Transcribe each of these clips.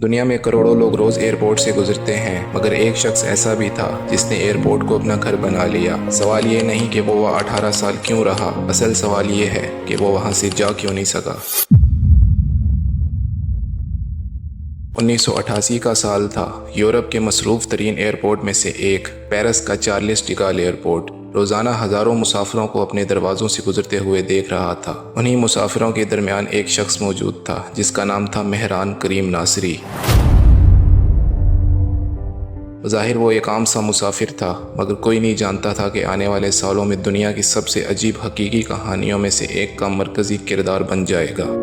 دنیا میں کروڑوں لوگ روز ایئرپورٹ سے گزرتے ہیں، مگر ایک شخص ایسا بھی تھا جس نے ایئرپورٹ کو اپنا گھر بنا لیا۔ سوال یہ نہیں کہ وہ 18 سال کیوں رہا، اصل سوال یہ ہے کہ وہ وہاں سے جا کیوں نہیں سکا۔ 1988 کا سال تھا۔ یورپ کے مصروف ترین ایئرپورٹ میں سے ایک، پیرس کا چارلس ڈگال ایئرپورٹ، روزانہ ہزاروں مسافروں کو اپنے دروازوں سے گزرتے ہوئے دیکھ رہا تھا۔ انہی مسافروں کے درمیان ایک شخص موجود تھا جس کا نام تھا مہران کریم ناصری۔ بظاہر وہ ایک عام سا مسافر تھا، مگر کوئی نہیں جانتا تھا کہ آنے والے سالوں میں دنیا کی سب سے عجیب حقیقی کہانیوں میں سے ایک کا مرکزی کردار بن جائے گا۔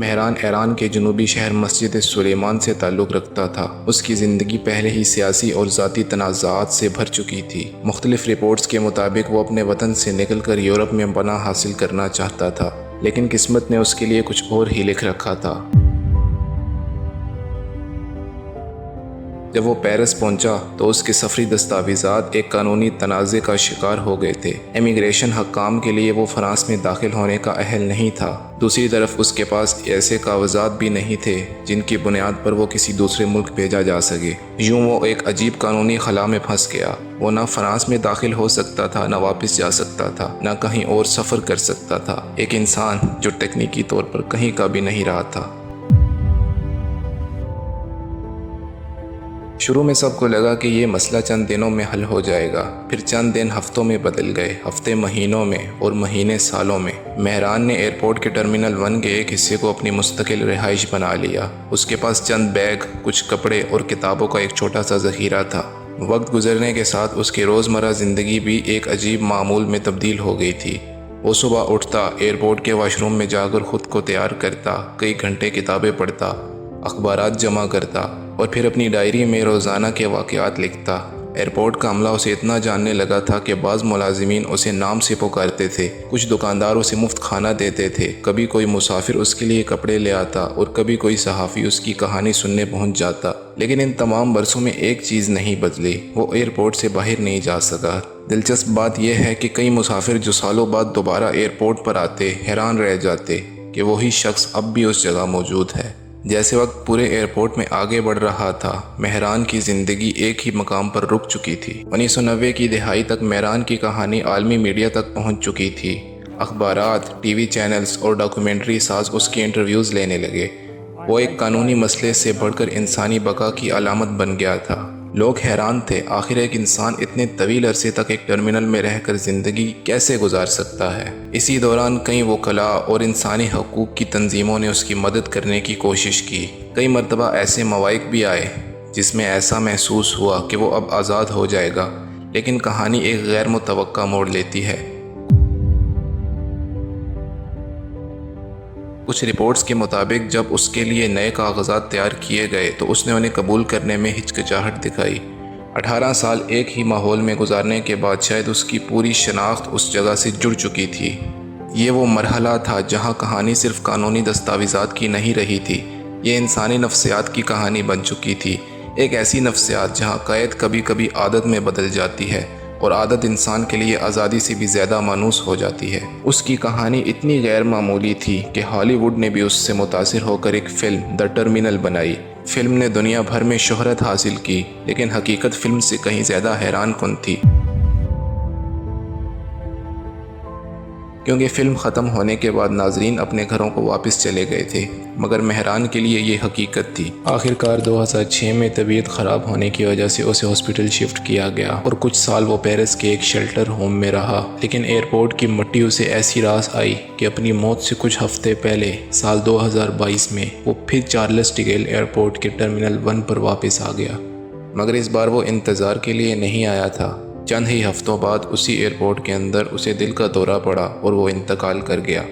مہران ایران کے جنوبی شہر مسجد سلیمان سے تعلق رکھتا تھا۔ اس کی زندگی پہلے ہی سیاسی اور ذاتی تنازعات سے بھر چکی تھی۔ مختلف رپورٹس کے مطابق وہ اپنے وطن سے نکل کر یورپ میں پناہ حاصل کرنا چاہتا تھا، لیکن قسمت نے اس کے لیے کچھ اور ہی لکھ رکھا تھا۔ جب وہ پیرس پہنچا تو اس کے سفری دستاویزات ایک قانونی تنازع کا شکار ہو گئے تھے۔ امیگریشن حکام کے لیے وہ فرانس میں داخل ہونے کا اہل نہیں تھا۔ دوسری طرف اس کے پاس ایسے کاغذات بھی نہیں تھے جن کی بنیاد پر وہ کسی دوسرے ملک بھیجا جا سکے۔ یوں وہ ایک عجیب قانونی خلا میں پھنس گیا۔ وہ نہ فرانس میں داخل ہو سکتا تھا، نہ واپس جا سکتا تھا، نہ کہیں اور سفر کر سکتا تھا۔ ایک انسان جو تکنیکی طور پر کہیں کا بھی نہیں رہا تھا۔ شروع میں سب کو لگا کہ یہ مسئلہ چند دنوں میں حل ہو جائے گا، پھر چند دن ہفتوں میں بدل گئے، ہفتے مہینوں میں اور مہینے سالوں میں۔ مہران نے ایئرپورٹ کے ٹرمینل 1 کے ایک حصے کو اپنی مستقل رہائش بنا لیا۔ اس کے پاس چند بیگ، کچھ کپڑے اور کتابوں کا ایک چھوٹا سا ذخیرہ تھا۔ وقت گزرنے کے ساتھ اس کی روزمرہ زندگی بھی ایک عجیب معمول میں تبدیل ہو گئی تھی۔ وہ صبح اٹھتا، ایئرپورٹ کے واش روم میں جا کر خود کو تیار کرتا، کئی گھنٹے کتابیں پڑھتا، اخبارات جمع کرتا اور پھر اپنی ڈائری میں روزانہ کے واقعات لکھتا۔ ایئرپورٹ کا عملہ اسے اتنا جاننے لگا تھا کہ بعض ملازمین اسے نام سے پکارتے تھے، کچھ دکاندار اسے مفت کھانا دیتے تھے، کبھی کوئی مسافر اس کے لیے کپڑے لے آتا اور کبھی کوئی صحافی اس کی کہانی سننے پہنچ جاتا۔ لیکن ان تمام برسوں میں ایک چیز نہیں بدلی، وہ ایئرپورٹ سے باہر نہیں جا سکا۔ دلچسپ بات یہ ہے کہ کئی مسافر جو سالوں بعد دوبارہ ایئرپورٹ پر آتے، حیران رہ جاتے کہ وہی شخص اب بھی اس جگہ موجود ہے۔ جیسے وقت پورے ایئرپورٹ میں آگے بڑھ رہا تھا، مہران کی زندگی ایک ہی مقام پر رک چکی تھی۔ 1990 کی دہائی تک مہران کی کہانی عالمی میڈیا تک پہنچ چکی تھی۔ اخبارات، ٹی وی چینلز اور ڈاکیومنٹری ساز اس کی انٹرویوز لینے لگے۔ وہ ایک قانونی مسئلے سے بڑھ کر انسانی بقا کی علامت بن گیا تھا۔ لوگ حیران تھے، آخر ایک انسان اتنے طویل عرصے تک ایک ٹرمینل میں رہ کر زندگی کیسے گزار سکتا ہے؟ اسی دوران کئی وکلاء اور انسانی حقوق کی تنظیموں نے اس کی مدد کرنے کی کوشش کی۔ کئی مرتبہ ایسے مواقع بھی آئے جس میں ایسا محسوس ہوا کہ وہ اب آزاد ہو جائے گا، لیکن کہانی ایک غیر متوقع موڑ لیتی ہے۔ کچھ رپورٹس کے مطابق جب اس کے لیے نئے کاغذات تیار کیے گئے تو اس نے انہیں قبول کرنے میں ہچکچاہٹ دکھائی۔ 18 سال ایک ہی ماحول میں گزارنے کے بعد شاید اس کی پوری شناخت اس جگہ سے جڑ چکی تھی۔ یہ وہ مرحلہ تھا جہاں کہانی صرف قانونی دستاویزات کی نہیں رہی تھی، یہ انسانی نفسیات کی کہانی بن چکی تھی۔ ایک ایسی نفسیات جہاں قید کبھی کبھی عادت میں بدل جاتی ہے اور عادت انسان کے لیے آزادی سے بھی زیادہ مانوس ہو جاتی ہے۔ اس کی کہانی اتنی غیر معمولی تھی کہ ہالی ووڈ نے بھی اس سے متاثر ہو کر ایک فلم دی ٹرمینل بنائی۔ فلم نے دنیا بھر میں شہرت حاصل کی، لیکن حقیقت فلم سے کہیں زیادہ حیران کن تھی، کیونکہ فلم ختم ہونے کے بعد ناظرین اپنے گھروں کو واپس چلے گئے تھے، مگر مہران کے لیے یہ حقیقت تھی۔ آخر کار 2006 میں طبیعت خراب ہونے کی وجہ سے اسے ہاسپٹل شفٹ کیا گیا اور کچھ سال وہ پیرس کے ایک شیلٹر ہوم میں رہا۔ لیکن ایئرپورٹ کی مٹی اسے ایسی راس آئی کہ اپنی موت سے کچھ ہفتے پہلے سال 2022 میں وہ پھر چارلس ڈگیل ایئرپورٹ کے ٹرمینل 1 پر واپس آ گیا، مگر اس بار وہ انتظار کے لیے نہیں آیا تھا۔ چند ہی ہفتوں بعد اسی ایئرپورٹ کے اندر اسے دل کا دورہ پڑا اور وہ انتقال کر گیا۔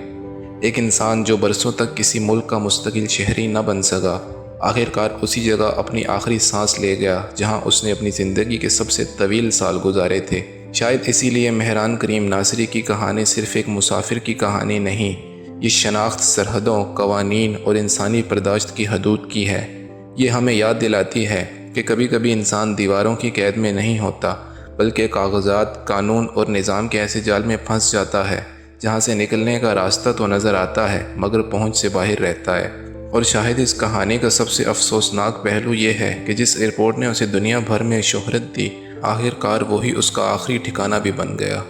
ایک انسان جو برسوں تک کسی ملک کا مستقل شہری نہ بن سکا، آخر کار اسی جگہ اپنی آخری سانس لے گیا جہاں اس نے اپنی زندگی کے سب سے طویل سال گزارے تھے۔ شاید اسی لیے مہران کریم ناصری کی کہانی صرف ایک مسافر کی کہانی نہیں، یہ شناخت سرحدوں، قوانین اور انسانی برداشت کی حدود کی ہے۔ یہ ہمیں یاد دلاتی ہے کہ کبھی کبھی انسان دیواروں کی قید میں نہیں ہوتا، بلکہ کاغذات، قانون اور نظام کے ایسے جال میں پھنس جاتا ہے جہاں سے نکلنے کا راستہ تو نظر آتا ہے مگر پہنچ سے باہر رہتا ہے۔ اور شاہد اس کہانی کا سب سے افسوسناک پہلو یہ ہے کہ جس ایئرپورٹ نے اسے دنیا بھر میں شہرت دی، آخر کار وہی اس کا آخری ٹھکانہ بھی بن گیا۔